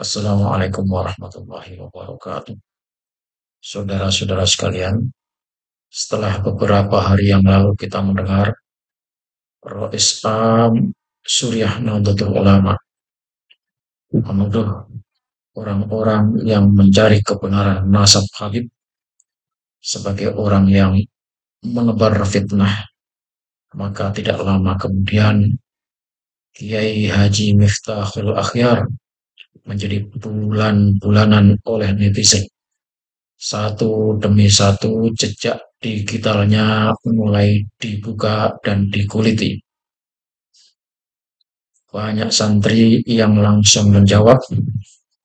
Assalamualaikum warahmatullahi wabarakatuh. Saudara-saudara sekalian, setelah beberapa hari yang lalu kita mendengar Rois Am Suriah Nahdlatul Ulama menuduh orang-orang yang mencari kebenaran nasab Habib sebagai orang yang menebar fitnah. Maka tidak lama kemudian Kiai Haji Miftahul Akhyar menjadi bulan-bulanan oleh netizen. Satu demi satu jejak digitalnya mulai dibuka dan dikuliti. Banyak santri yang langsung menjawab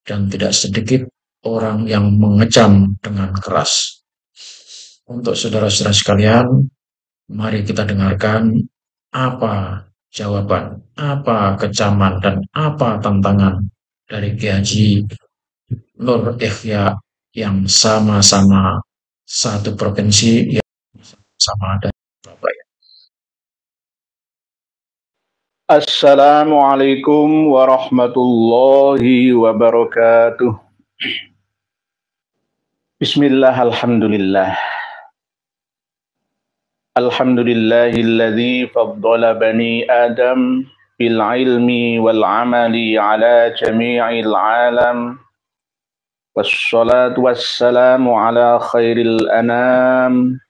dan tidak sedikit orang yang mengecam dengan keras. Untuk saudara-saudara sekalian, mari kita dengarkan apa jawaban, apa kecaman, dan apa tantangan dari Kiai Nur Ikhya yang sama-sama satu provinsi yang sama ada Surabaya. Assalamualaikum warahmatullahi wabarakatuh. Bismillah, alhamdulillah. Alhamdulillahilladzi faddala bani Adam bil ilmi wal amali ala jami'il alam. Wassalatu wassalamu ala khairil anam.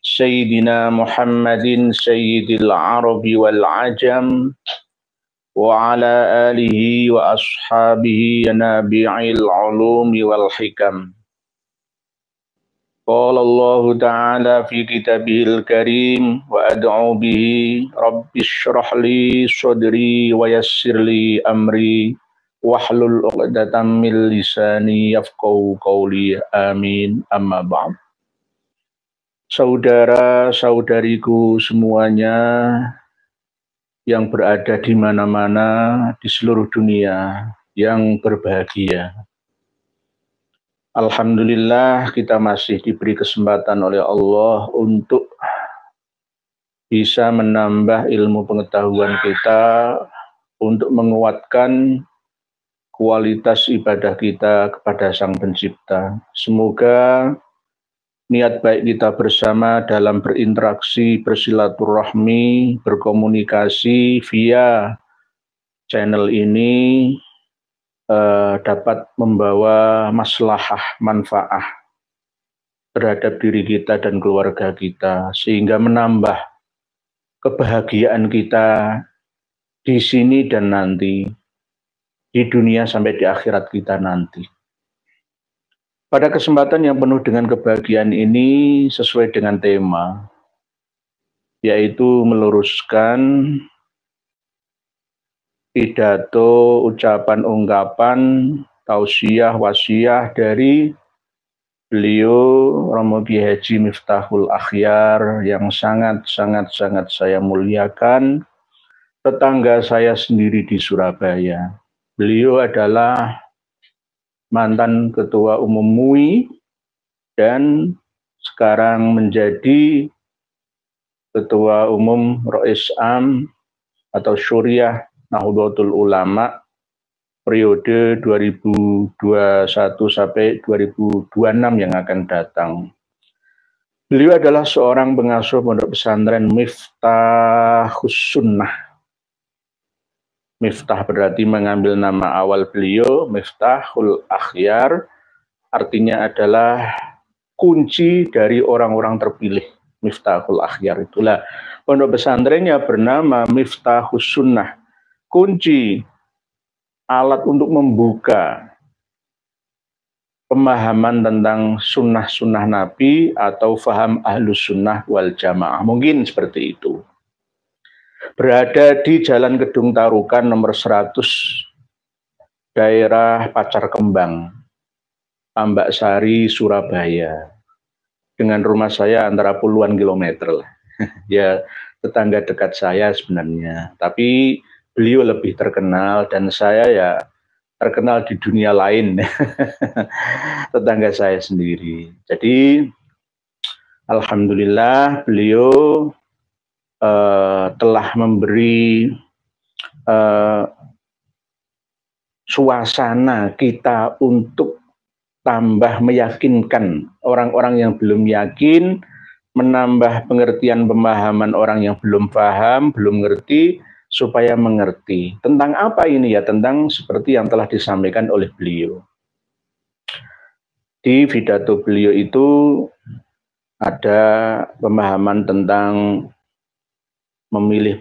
Sayyidina Muhammadin sayyidil arabi wal ajam wa ala alihi wa ashabihi nabi'il ulumi wal hikam. Qala Allah ta'ala fi kitabihil karim wa ad'u bihi rabbi shrah li sadri wa yassir li amri wahlul 'uqdatam min lisani yafqahu qawli amin amma ba'd. Saudara-saudariku semuanya yang berada di mana-mana di seluruh dunia yang berbahagia. Alhamdulillah kita masih diberi kesempatan oleh Allah untuk bisa menambah ilmu pengetahuan kita untuk menguatkan kualitas ibadah kita kepada Sang Pencipta. Semoga niat baik kita bersama dalam berinteraksi, bersilaturahmi, berkomunikasi via channel ini dapat membawa maslahah, manfaah terhadap diri kita dan keluarga kita, sehingga menambah kebahagiaan kita di sini dan nanti, di dunia sampai di akhirat kita nanti. Pada kesempatan yang penuh dengan kebahagiaan ini sesuai dengan tema, yaitu meluruskan pidato, ucapan, ungkapan, tausiah, wasiah dari beliau Romo Kiai Haji Miftahul Akhyar yang sangat saya muliakan, tetangga saya sendiri di Surabaya. Beliau adalah mantan Ketua Umum MUI dan sekarang menjadi Ketua Umum Rois Am atau Suriah Nahdlatul Ulama periode 2021 sampai 2026 yang akan datang. Beliau adalah seorang pengasuh pondok pesantren Miftahus Sunnah. Miftah berarti mengambil nama awal beliau, Miftahul Akhyar, artinya adalah kunci dari orang-orang terpilih. Miftahul Akhyar itulah pondok pesantrennya bernama Miftahus Sunnah, kunci alat untuk membuka pemahaman tentang sunnah-sunnah Nabi atau faham ahlus sunnah wal jamaah, mungkin seperti itu. Berada di Jalan Kedung Tarukan nomor 100, daerah Pacar Kembang, Ambak Sari, Surabaya. Dengan rumah saya antara puluhan kilometer lah. Ya, tetangga dekat saya sebenarnya. Tapi beliau lebih terkenal dan saya ya terkenal di dunia lain. Tetangga saya sendiri. Jadi alhamdulillah beliau telah memberi suasana kita untuk tambah meyakinkan orang-orang yang belum yakin, menambah pengertian pemahaman orang yang belum paham, belum ngerti, supaya mengerti. Tentang apa ini ya? Tentang seperti yang telah disampaikan oleh beliau. Di pidato beliau itu ada pemahaman tentang memilih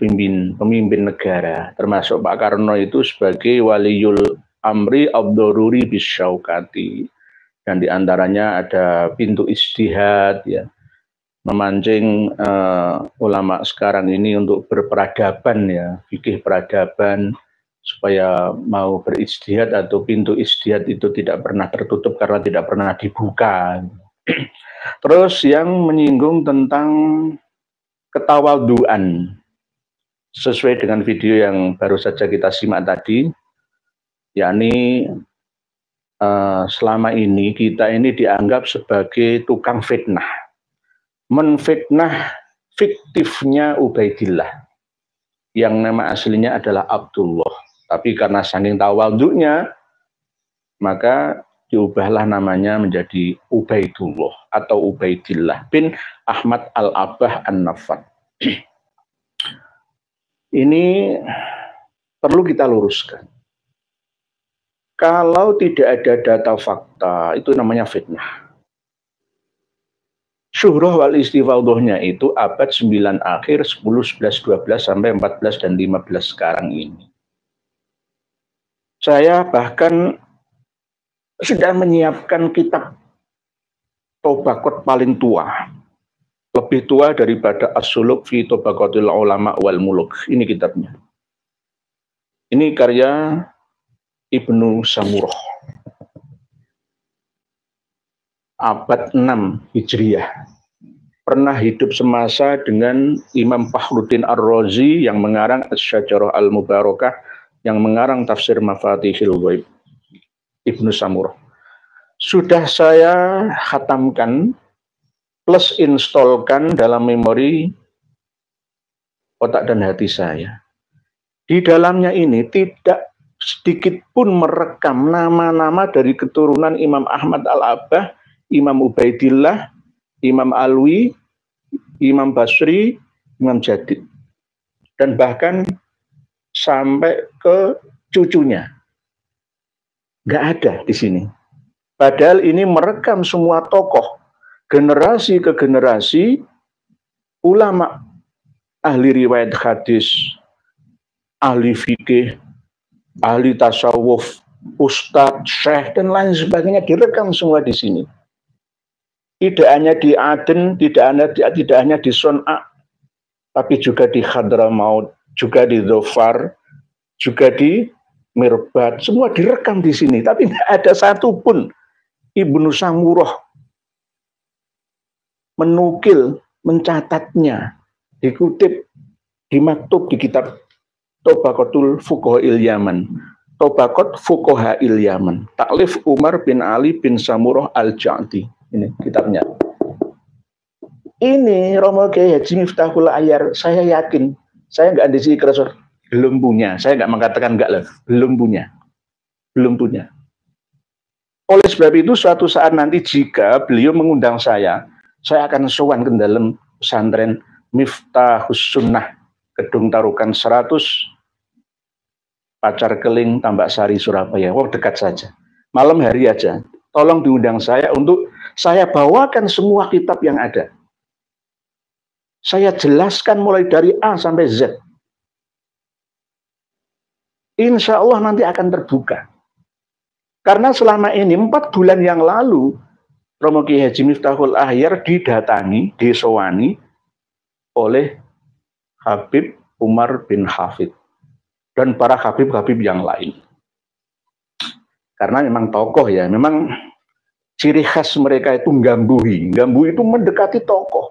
pemimpin negara, termasuk Pak Karno itu sebagai waliul amri ad-daruri bisyaukati, dan diantaranya ada pintu ijtihad, ya, memancing ulama sekarang ini untuk berperadaban, ya, fikih peradaban, supaya mau berijtihad atau pintu ijtihad itu tidak pernah tertutup karena tidak pernah dibuka. Terus yang menyinggung tentang ketawaduan, sesuai dengan video yang baru saja kita simak tadi, yakni selama ini kita ini dianggap sebagai tukang fitnah, menfitnah fiktifnya Ubaidillah yang nama aslinya adalah Abdullah, tapi karena saking tawadhunya maka diubahlah namanya menjadi Ubaidullah atau Ubaidillah bin Ahmad Al-Abbah An-Nafat. Ini perlu kita luruskan. Kalau tidak ada data fakta, itu namanya fitnah. Syuhrah wal istifadhahnya itu abad 9 akhir, 10, 11, 12, sampai 14 dan 15 sekarang ini. Saya bahkan sudah menyiapkan kitab Tobaqot paling tua, lebih tua daripada As-Suluk fi Tobaqotil Ulama wal Muluk. Ini kitabnya. Ini karya Ibnu Samurah, abad 6 Hijriah. Pernah hidup semasa dengan Imam Fakhruddin Ar-Razi yang mengarang Asy-Syajarah Al-Mubarakah, yang mengarang Tafsir Mafatihil Ghaib. Ibnu Samurah. Sudah saya khatamkan plus installkan dalam memori otak dan hati saya. Di dalamnya ini tidak sedikit pun merekam nama-nama dari keturunan Imam Ahmad Al-Abbah, Imam Ubaidillah, Imam Alwi, Imam Basri, Imam Jadid, dan bahkan sampai ke cucunya. Nggak ada di sini. Padahal ini merekam semua tokoh, generasi ke generasi, ulama, ahli riwayat hadis, ahli fikih, ahli tasawuf, ustadz, syekh, dan lain sebagainya direkam semua di sini. Tidak hanya di Aden, tidak hanya di Son'a, tapi juga di Hadramaut, juga di Dhofar, juga di Mirbat, semua direkam di sini. Tapi tidak ada satupun Ibnu Samurah menukil, mencatatnya, dikutip, dimaktub di kitab Tobaqotul Fuqaha'il Yaman, Tobaqot Fuqaha'il Yaman, taklif Umar bin Ali bin Samurah Al-Ja'di. Ini kitabnya. Ini Romo Kiai Haji Miftahul Ahyar, saya yakin, saya nggak ada sih kerasa belum punya. Saya nggak mengatakan nggak lah, belum punya. Oleh sebab itu, suatu saat nanti jika beliau mengundang saya akan sowan ke dalam pesantren Miftahus Sunnah, Gedung Tarukan 100, Pacar Keling, Tambak Sari, Surabaya. Oh, dekat saja. Malam hari aja. Tolong diundang saya untuk saya bawakan semua kitab yang ada. Saya jelaskan mulai dari A sampai Z. Insya Allah nanti akan terbuka. Karena selama ini 4 bulan yang lalu Romo Kiai Haji Miftahul Ahyar didatangi, disowani oleh Habib Umar bin Hafid dan para habib-habib yang lain. Karena memang tokoh ya, memang ciri khas mereka itu nggambuhi. Nggambuhi itu mendekati tokoh.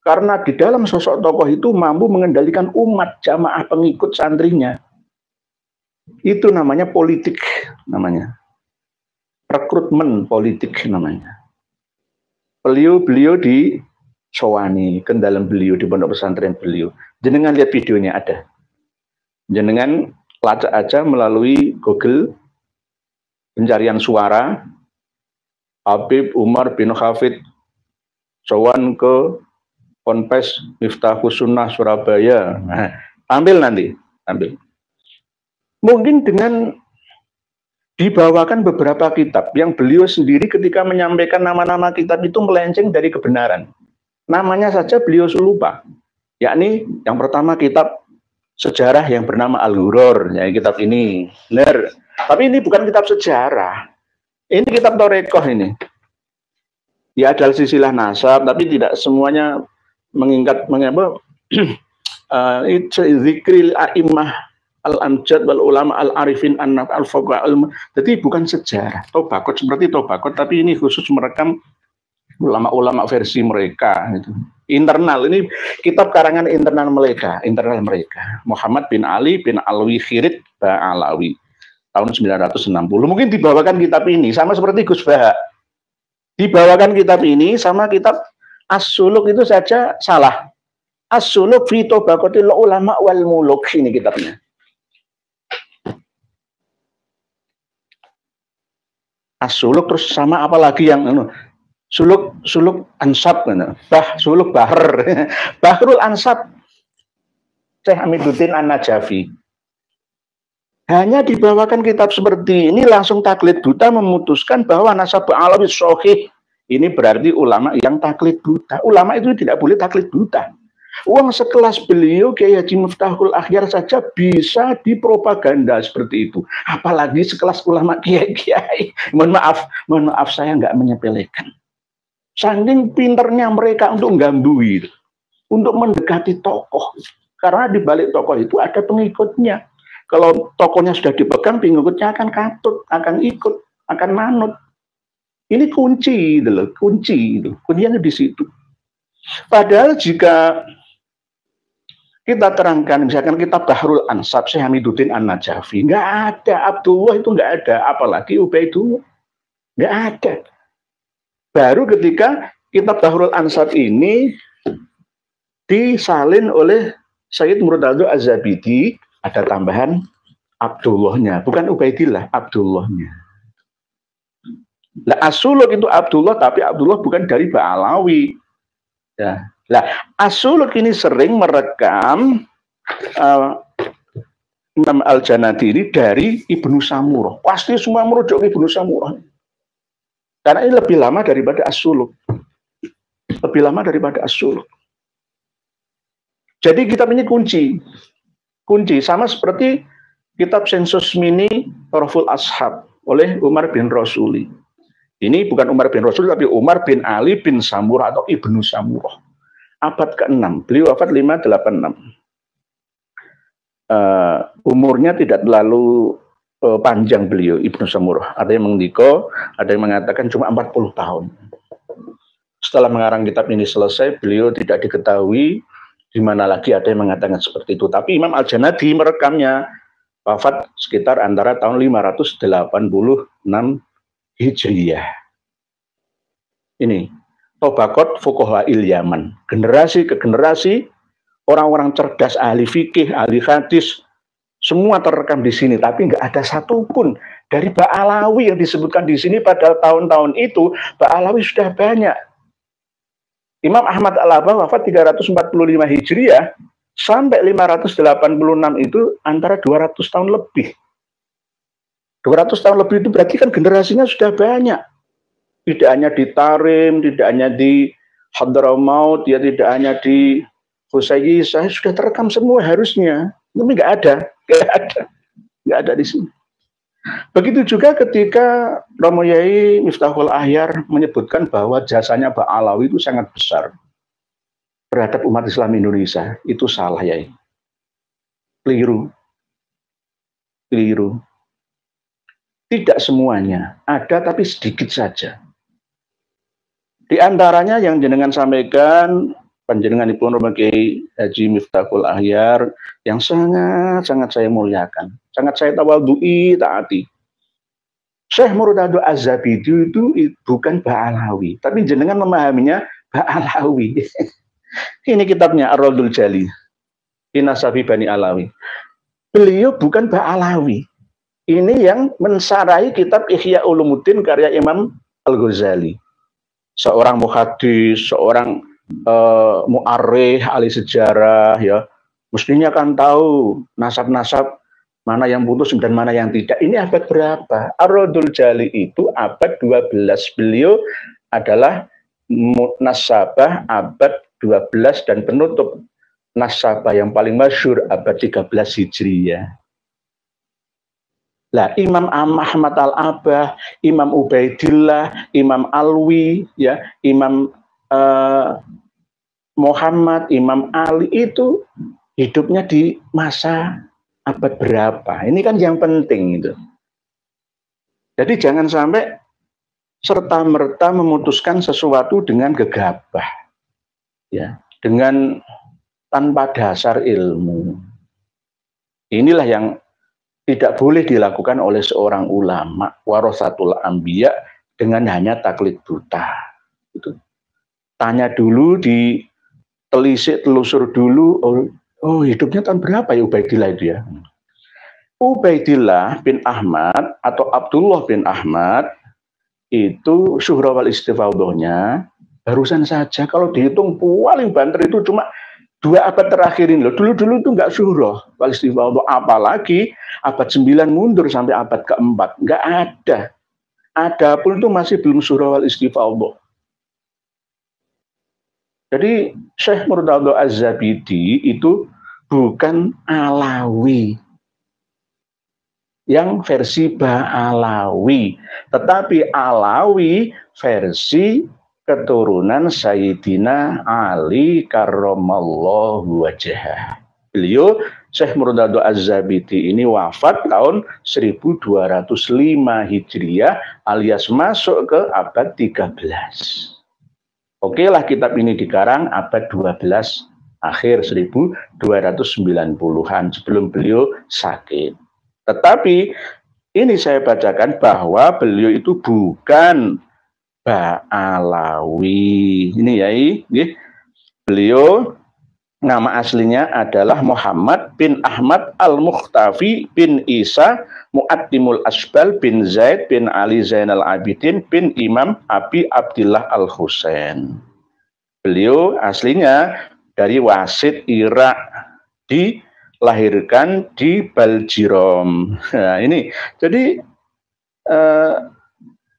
Karena di dalam sosok tokoh itu mampu mengendalikan umat, jamaah pengikut santrinya. Itu namanya politik, namanya rekrutmen politik namanya. Beliau di sowani ke dalam beliau di pondok pesantren beliau. Jenengan lihat videonya ada. Jenengan lacak aja melalui Google pencarian suara, Habib Umar bin Hafid sowan ke Ponpes Miftahus Sunnah Surabaya. Nah, ambil nanti, ambil. Mungkin dengan dibawakan beberapa kitab yang beliau sendiri ketika menyampaikan nama-nama kitab itu melenceng dari kebenaran. Namanya saja beliau lupa. Yakni yang pertama kitab sejarah yang bernama Al-Ghurur, ya kitab ini. Benar. Tapi ini bukan kitab sejarah. Ini kitab Torekoh ini. Ya ada silsilah nasab, tapi tidak semuanya mengingat mengapa zikril a'immah al-amjad wal ulama al-arifin an-naf al-fuqaha jadi bukan sejarah Tobakot seperti Tobakot, tapi ini khusus merekam ulama-ulama versi mereka gitu. Internal, ini kitab karangan internal mereka Muhammad bin Ali bin Alwi Khirid Ba'alawi tahun 960. Mungkin dibawakan kitab ini sama seperti Gus Baha, dibawakan kitab ini sama kitab As-Suluk itu saja salah. As-Suluk fi Tobakotil ulama wal muluk, ini kitabnya. As-Suluk terus sama apa lagi yang Suluk Ansab, Suluk Bahr, Bahrul Ansab, Syekh Amiduddin An-Najafi. Hanya dibawakan kitab seperti ini langsung taklid buta memutuskan bahwa nasab Alawi sahih. Ini berarti ulama yang taklid buta. Ulama itu tidak boleh taklid buta. Uang sekelas beliau Kiai Haji Miftahul Akhyar saja bisa dipropaganda seperti itu. Apalagi sekelas ulama kiai-kiai. Mohon maaf saya nggak menyepelekan. Saking pinternya mereka untuk menggambui, untuk mendekati tokoh. Karena di balik tokoh itu ada pengikutnya. Kalau tokohnya sudah dipegang, pengikutnya akan katut, akan ikut, akan manut. Ini kunci, kuncinya di situ. Padahal jika kita terangkan, misalkan kitab Bahrul Ansab, Syekh Hamiduddin An-Najafi, nggak ada, Abdullah itu nggak ada, apalagi Ubaidullah, nggak ada. Baru ketika kitab Bahrul Ansab ini disalin oleh Sayyid Murtadho Az-Zabidi, ada tambahan Abdullahnya, bukan Ubaidillah, Abdullahnya. Lah As-Suluk itu Abdullah, tapi Abdullah bukan dari Ba'alawi. Ya. Lah As-Suluk ini sering merekam Imam Al-Janadi ini dari Ibnu Samurah. Pasti semua merujuk ke Ibnu Samurah. Karena ini lebih lama daripada As-Suluk. Lebih lama daripada As-Suluk. Jadi kitab ini kunci. Kunci sama seperti kitab Sensus Mini Raful Ashab oleh Umar bin Rasuli. Ini bukan Umar bin Rasul, tapi Umar bin Ali bin Samurah atau Ibnu Samurah. Abad ke-6, beliau wafat 586. Umurnya tidak terlalu panjang beliau, Ibnu Samurah. Ada yang mengdiko, ada yang mengatakan cuma 40 tahun. Setelah mengarang kitab ini selesai, beliau tidak diketahui di mana lagi, ada yang mengatakan seperti itu. Tapi Imam Al-Janadi merekamnya wafat sekitar antara tahun 586 Hijriyah. Ini Tobakot Fuqaha Yaman, generasi ke generasi orang-orang cerdas, ahli fikih, ahli hadis, semua terekam di sini. Tapi nggak ada satupun dari Ba'alawi yang disebutkan di sini. Pada tahun-tahun itu Ba'alawi sudah banyak. Imam Ahmad Al-Abah wafat 345 Hijriyah sampai 586 itu antara 200 tahun lebih. 200 tahun lebih itu berarti kan generasinya sudah banyak. Tidak hanya di Tarim, tidak hanya di Hadramaut, ya tidak hanya di Husayyisah, sudah terekam semua harusnya. Tapi nggak ada di sini. Begitu juga ketika Romo Yai Miftahul Akhyar menyebutkan bahwa jasanya Ba'alawi itu sangat besar terhadap umat Islam Indonesia, itu salah, Yai. Keliru. Tidak semuanya, ada tapi sedikit saja. Di antaranya yang jenengan sampaikan, panjenengan Ibu Romo Kiai Haji Miftahul Akhyar, yang sangat saya muliakan, sangat saya tawadhu'i, taati. Syekh Murtadho Az-Zabidi itu bukan Ba'alawi, tapi jenengan memahaminya Ba'alawi. Ini kitabnya Ar-Raddul Jali, Fi Nasabi Bani Alawi. Beliau bukan Ba'alawi. Ini yang mensarai kitab Ihya Ulumuddin karya Imam Al-Ghazali. Seorang muhadis, seorang mu'arrikh, ahli sejarah, ya, mestinya kan tahu nasab-nasab mana yang putus dan mana yang tidak. Ini abad berapa? Ar-Raddul Jali itu abad 12. Beliau adalah nasabah abad 12 dan penutup nasabah yang paling masyhur abad 13 Hijriyah. Lah Imam Ahmad Al-Abah, Imam Ubaidillah, Imam Alwi, ya, Imam Muhammad, Imam Ali itu hidupnya di masa abad berapa? Ini kan yang penting itu. Jadi jangan sampai serta-merta memutuskan sesuatu dengan gegabah, ya, dengan tanpa dasar ilmu. Inilah yang tidak boleh dilakukan oleh seorang ulama warasatul anbiya dengan hanya taklid buta. Itu. Tanya dulu, ditelisik, telusur dulu. Oh, hidupnya tahun berapa ya Ubaidillah itu ya? Ubaidillah bin Ahmad atau Abdullah bin Ahmad itu syuhra wal istifadhahnya barusan saja, kalau dihitung paling banter itu cuma 2 abad terakhir ini loh. Dulu-dulu itu nggak syuhroh wal istifadhah, apalagi abad 9 mundur sampai abad ke-4. Nggak ada. Ada pun itu masih belum syuhroh wal istifadhah. Jadi Syekh Murtadha Az-Zabidi itu bukan Alawi yang versi Ba'alawi, tetapi Alawi versi keturunan Sayyidina Ali karramallahu wajhah. Beliau Syekh Murtadha Az-Zabidi ini wafat tahun 1205 Hijriah alias masuk ke abad 13. Oke lah, kitab ini dikarang abad 12 akhir 1290-an sebelum beliau sakit. Tetapi ini saya bacakan bahwa beliau itu bukan Ba'alawi. Ini ya, beliau nama aslinya adalah Muhammad bin Ahmad Al-Mukhtafi bin Isa Mu'addimul Asbal bin Zaid bin Ali Zainal Abidin bin Imam Abi Abdillah Al-Husain. Beliau aslinya dari Wasit, Irak, dilahirkan di Baljirom. Nah, ini jadi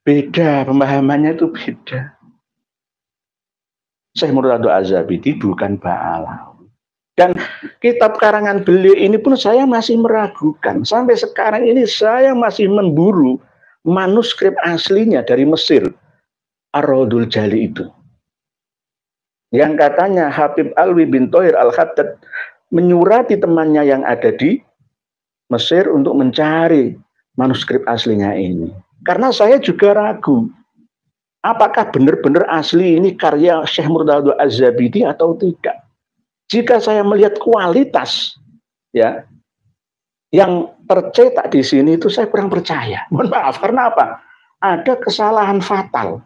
beda, pemahamannya itu beda. Syekh Murtadha Az-Zabidi bukan Ba'alawi. Dan kitab karangan beliau ini pun saya masih meragukan. Sampai sekarang ini saya masih memburu manuskrip aslinya dari Mesir, Ar-Raddul Jali itu. Yang katanya Habib Alwi bin Thohir Al-Khaddad menyurati temannya yang ada di Mesir untuk mencari manuskrip aslinya ini. Karena saya juga ragu, apakah benar-benar asli ini karya Syekh Murtadha Az-Zabidi atau tidak. Jika saya melihat kualitas, ya, yang tercetak di sini itu saya kurang percaya. Mohon maaf, karena apa? Ada kesalahan fatal.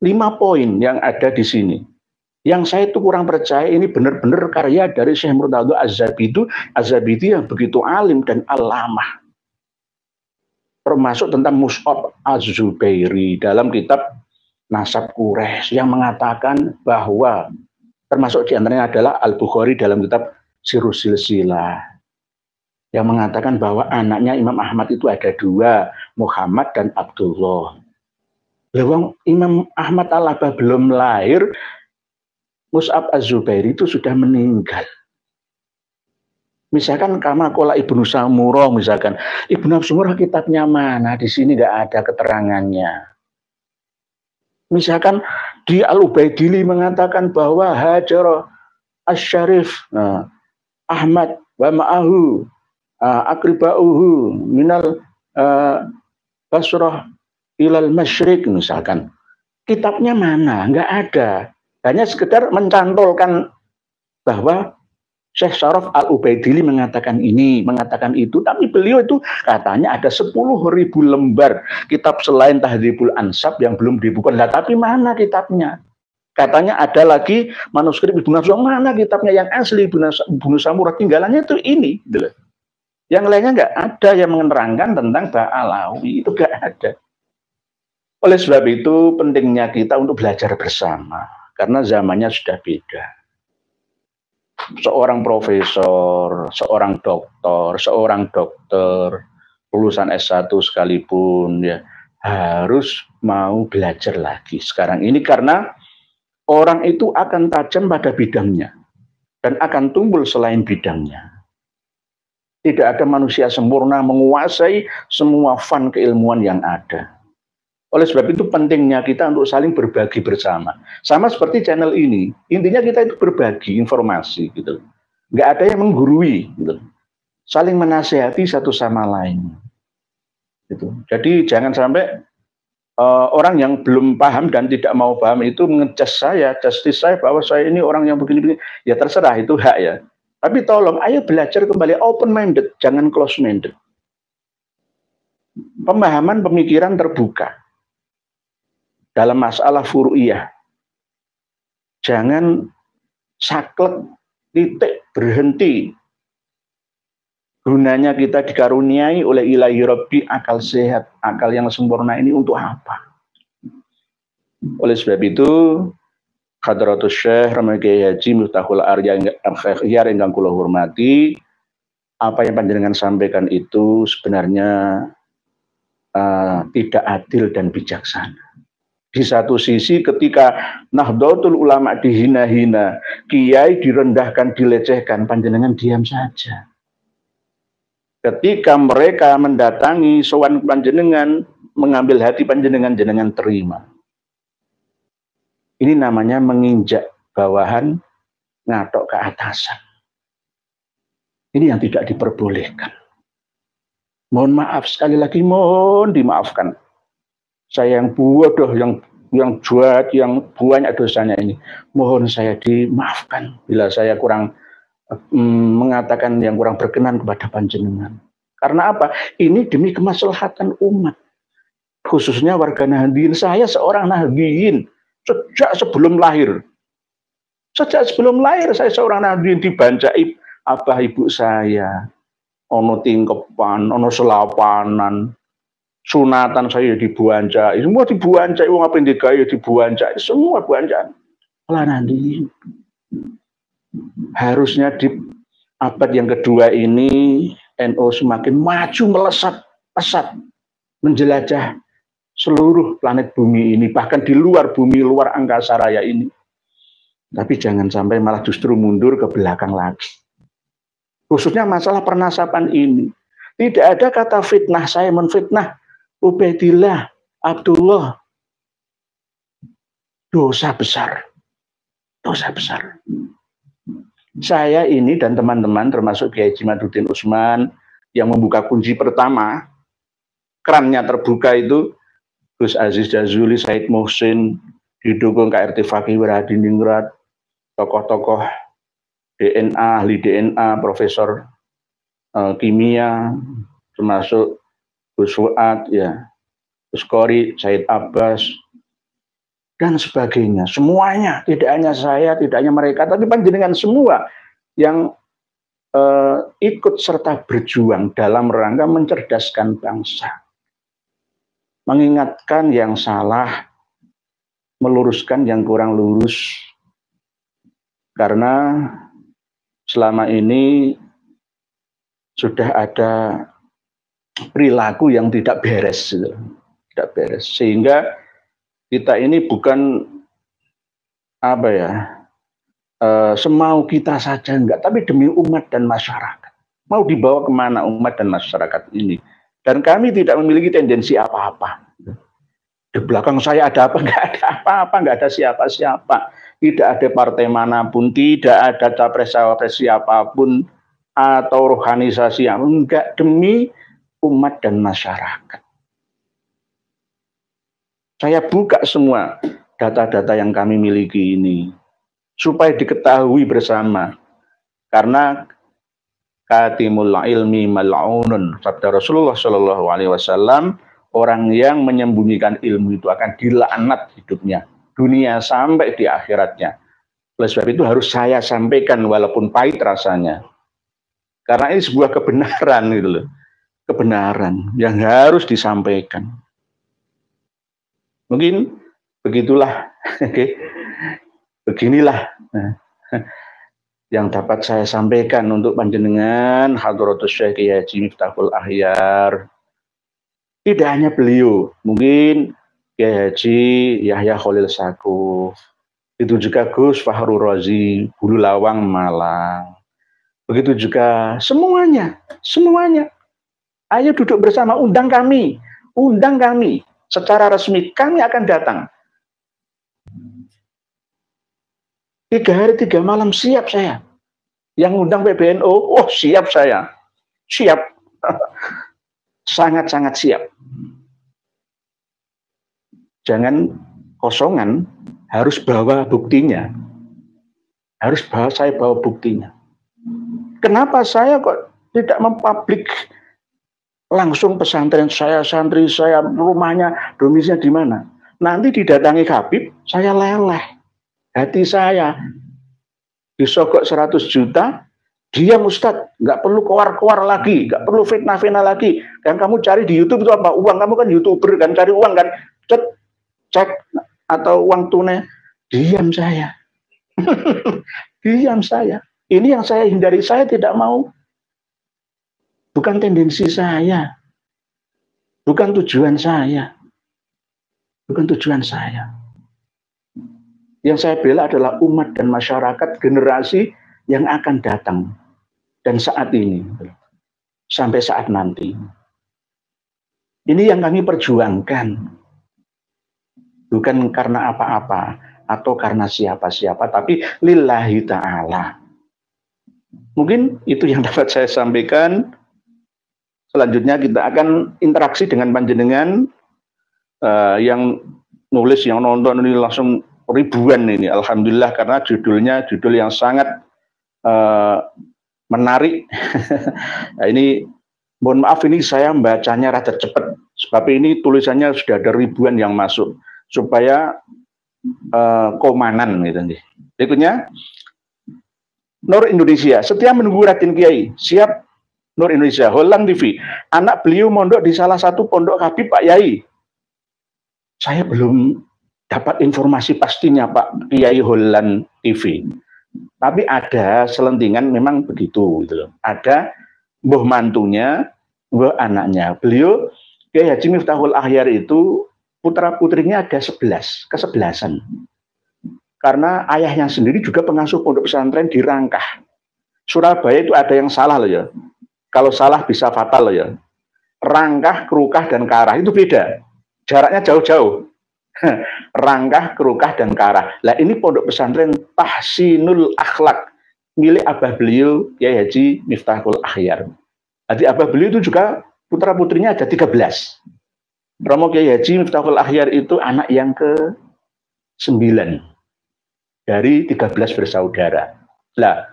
5 poin yang ada di sini. Yang saya itu kurang percaya ini benar-benar karya dari Syekh Murtadha Az-Zabidi yang begitu alim dan alamah. Termasuk tentang Mus'ab Az-Zubairi dalam kitab Nasab Quraisy yang mengatakan bahwa termasuk diantaranya adalah Al-Bukhari dalam kitab Sirrus Silsilah yang mengatakan bahwa anaknya Imam Ahmad itu ada 2, Muhammad dan Abdullah. Lewang Imam Ahmad Al-Abah belum lahir, Mus'ab Az-Zubairi itu sudah meninggal. Misalkan kama kola Ibnu Samurah, misalkan Ibnu Samurah kitabnya mana? Di sini nggak ada keterangannya. Misalkan di Al-Ubaidili mengatakan bahwa Hajar Asy-Syarif Ahmad wa ma'ahu akribauhu minal Basrah ilal Masyriq, misalkan. Kitabnya mana? Nggak ada. Hanya sekedar mencantolkan bahwa Syekh Syaraf Al-Ubaidili mengatakan ini, mengatakan itu, tapi beliau itu katanya ada 10.000 lembar kitab selain Tahdhibul Ansab yang belum dibukukan. Nah, tapi mana kitabnya? Katanya ada lagi manuskrip Ibnu Samurah, mana kitabnya yang asli Ibnu Samurah, tinggalannya itu ini. Yang lainnya nggak ada yang menerangkan tentang Ba'alawi, itu nggak ada. Oleh sebab itu pentingnya kita untuk belajar bersama, karena zamannya sudah beda. Seorang profesor, seorang dokter, lulusan S1 sekalipun ya harus mau belajar lagi sekarang ini, karena orang itu akan tajam pada bidangnya dan akan tumbul selain bidangnya. Tidak ada manusia sempurna menguasai semua fan keilmuan yang ada. Oleh sebab itu pentingnya kita untuk saling berbagi bersama. Sama seperti channel ini, intinya kita itu berbagi informasi gitu. Nggak ada yang menggurui gitu. Saling menasihati satu sama lain. Gitu. Jadi jangan sampai orang yang belum paham dan tidak mau paham itu ngejudge saya, justice saya bahwa saya ini orang yang begini-begini. Ya terserah, itu hak ya. Tapi tolong ayo belajar kembali open minded, jangan close minded. Pemahaman pemikiran terbuka dalam masalah furu'iyah. Jangan saklek, titik, berhenti. Gunanya kita dikaruniai oleh ilahi Rabbi akal sehat, akal yang sempurna ini untuk apa? Oleh sebab itu, Hadratus Syekh Kiai Haji Miftahul Arya ingkang kula hormati, apa yang panjenengan sampaikan itu sebenarnya tidak adil dan bijaksana. Di satu sisi ketika Nahdlatul Ulama dihina-hina, kiai direndahkan, dilecehkan, panjenengan diam saja. Ketika mereka mendatangi sowan panjenengan, mengambil hati panjenengan, jenengan terima. Ini namanya menginjak bawahan, ngatok ke atasan. Ini yang tidak diperbolehkan. Mohon maaf, sekali lagi mohon dimaafkan. Saya yang bodoh, yang jahat, yang banyak dosanya ini. Mohon saya dimaafkan bila saya kurang mengatakan yang kurang berkenan kepada panjenengan. Karena apa? Ini demi kemaslahatan umat. Khususnya warga Nahdliyin. Saya seorang Nahdliyin sejak sebelum lahir. Sejak sebelum lahir saya seorang Nahdliyin, dibancai abah ibu saya. Ono tingkepan, ono selapanan. Sunatan saya dibuancai, semua dibuancai, wong apa yang digawe dibuancai, semua buancaan. Lah nanti harusnya di abad yang kedua ini NU semakin maju melesat pesat menjelajah seluruh planet bumi ini, bahkan di luar bumi, luar angkasa raya ini. Tapi jangan sampai malah justru mundur ke belakang lagi. Khususnya masalah pernasaban ini. Tidak ada kata fitnah, saya menfitnah Ubaidillah, Abdullah. Dosa besar. Dosa besar. Saya ini dan teman-teman termasuk Kiai Jimaduddin Utsman yang membuka kunci pertama, kerannya terbuka itu Gus Aziz Jazuli, Said Muhsin, didukung KRT Fakih Wiradiningrat, tokoh-tokoh DNA, ahli DNA, profesor kimia, termasuk Gus Fuad, ya, Gus Kori, Said Abbas, dan sebagainya. Semuanya, tidak hanya saya, tidak hanya mereka, tapi panjenengan semua yang ikut serta berjuang dalam rangka mencerdaskan bangsa. Mengingatkan yang salah, meluruskan yang kurang lurus. Karena selama ini sudah ada perilaku yang tidak beres, tidak beres, sehingga kita ini bukan apa ya, semau kita saja enggak, tapi demi umat dan masyarakat. Mau dibawa kemana umat dan masyarakat ini? Dan kami tidak memiliki tendensi apa-apa. Di belakang saya ada apa? Enggak ada apa-apa, enggak ada siapa-siapa. Tidak ada partai manapun, tidak ada capres-cawapres siapapun atau organisasi yang enggak, demi umat dan masyarakat. Saya buka semua data-data yang kami miliki ini supaya diketahui bersama, karena katimul ilmi mal'unun, sabda Rasulullah Shallallahu Alaihi Wasallam, orang yang menyembunyikan ilmu itu akan dilaknat hidupnya, dunia sampai di akhiratnya. Oleh sebab itu harus saya sampaikan walaupun pahit rasanya. Karena ini sebuah kebenaran gitu loh. Kebenaran yang harus disampaikan. Mungkin begitulah. Beginilah yang dapat saya sampaikan untuk panjenengan Hadratus Syekh Kiai Haji Miftahul Akhyar. Tidak hanya beliau, mungkin Kiai Haji Yahya Khalil Stakuf, itu juga Gus Fahrul Razi Bulu Lawang Malang. Begitu juga semuanya. Ayo duduk bersama, undang kami secara resmi, kami akan datang. 3 hari 3 malam siap saya. Yang undang PBNU, oh siap saya. Siap. Sangat-sangat siap. Jangan kosongan, harus bawa buktinya. Saya bawa buktinya. Kenapa saya kok tidak mempublik langsung pesantren saya, santri saya, rumahnya, domisnya di mana? Nanti didatangi Habib, saya leleh. Hati saya disogok 100 juta, diam Ustadz, nggak perlu keluar lagi, nggak perlu fitnah lagi. Dan kamu cari di YouTube itu apa? Uang, kamu kan YouTuber kan, cari uang kan, cek atau uang tunai. Diam saya. Diam saya. Ini yang saya hindari, saya tidak mau. Bukan tendensi saya. Bukan tujuan saya. Bukan tujuan saya. Yang saya bela adalah umat dan masyarakat generasi yang akan datang. Dan saat ini. Sampai saat nanti. Ini yang kami perjuangkan. Bukan karena apa-apa. Atau karena siapa-siapa. Tapi lillahi ta'ala. Mungkin itu yang dapat saya sampaikan. Selanjutnya kita akan interaksi dengan panjenengan. Yang nulis, yang nonton ini langsung ribuan ini, alhamdulillah, karena judulnya judul yang sangat menarik. Nah, ini mohon maaf, ini saya membacanya rada cepat sebab ini tulisannya sudah ada ribuan yang masuk supaya komanan gitu. Berikutnya, Nur Indonesia setia menunggu Raden Kiai, siap. Nur Indonesia, Holland TV, anak beliau mondok di salah satu pondok Habib Pak Yai. Saya belum dapat informasi pastinya Pak Kiai Holland TV. Tapi ada selentingan memang begitu gitu loh. Ada mbah mantunya, mbah anaknya. Beliau Kiai Haji Miftahul Akhyar itu putra-putrinya ada 11, ke-11. Karena ayahnya sendiri juga pengasuh pondok pesantren di Rangkah. Surabaya itu ada yang salah loh ya. Kalau salah bisa fatal loh ya. Rangkah, Krukah dan Karah itu beda. Jaraknya jauh-jauh. Rangkah, Krukah, dan Karah. Lah ini pondok pesantren Tahsinul Akhlak milik abah beliau Kiai Haji Miftahul Akhyar. Jadi abah beliau itu juga putra putrinya ada 13. Romo Kiai Haji Miftahul Akhyar itu anak yang ke-9 dari 13 bersaudara. Lah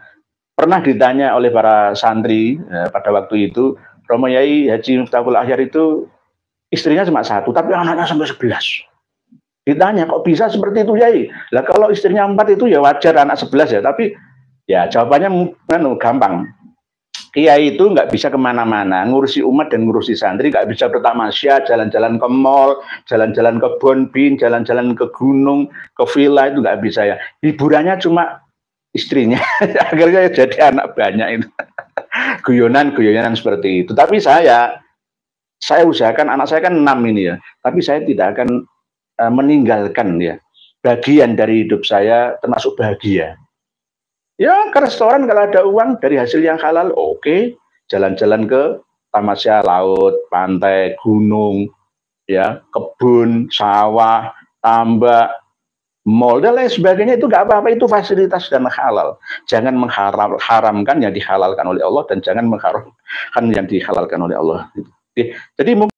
pernah ditanya oleh para santri pada waktu itu, Romo Kiai Haji Miftahul Akhyar itu istrinya cuma 1, tapi anaknya sampai 11. Ditanya, kok bisa seperti itu, Yai? Lah kalau istrinya 4 itu ya wajar anak 11 ya, tapi ya jawabannya gampang. Kiai itu nggak bisa kemana-mana, ngurusi umat dan ngurusi santri, nggak bisa bertamasya, jalan-jalan ke mall, jalan-jalan ke Bonbin, jalan-jalan ke gunung, ke villa, itu nggak bisa ya. Hiburannya cuma istrinya, akhirnya jadi anak banyak itu. Guyonan seperti itu. Tapi saya usahakan, anak saya kan 6 ini ya, tapi saya tidak akan meninggalkan ya bagian dari hidup saya, termasuk bahagia. Ya ke restoran kalau ada uang dari hasil yang halal, oke. Jalan-jalan ke tamasya, laut, pantai, gunung, ya kebun, sawah, tambak, mall dan lain sebagainya, itu nggak apa-apa, itu fasilitas dan halal. Jangan mengharamkan yang dihalalkan oleh Allah dan jangan mengharamkan yang dihalalkan oleh Allah. Jadi mungkin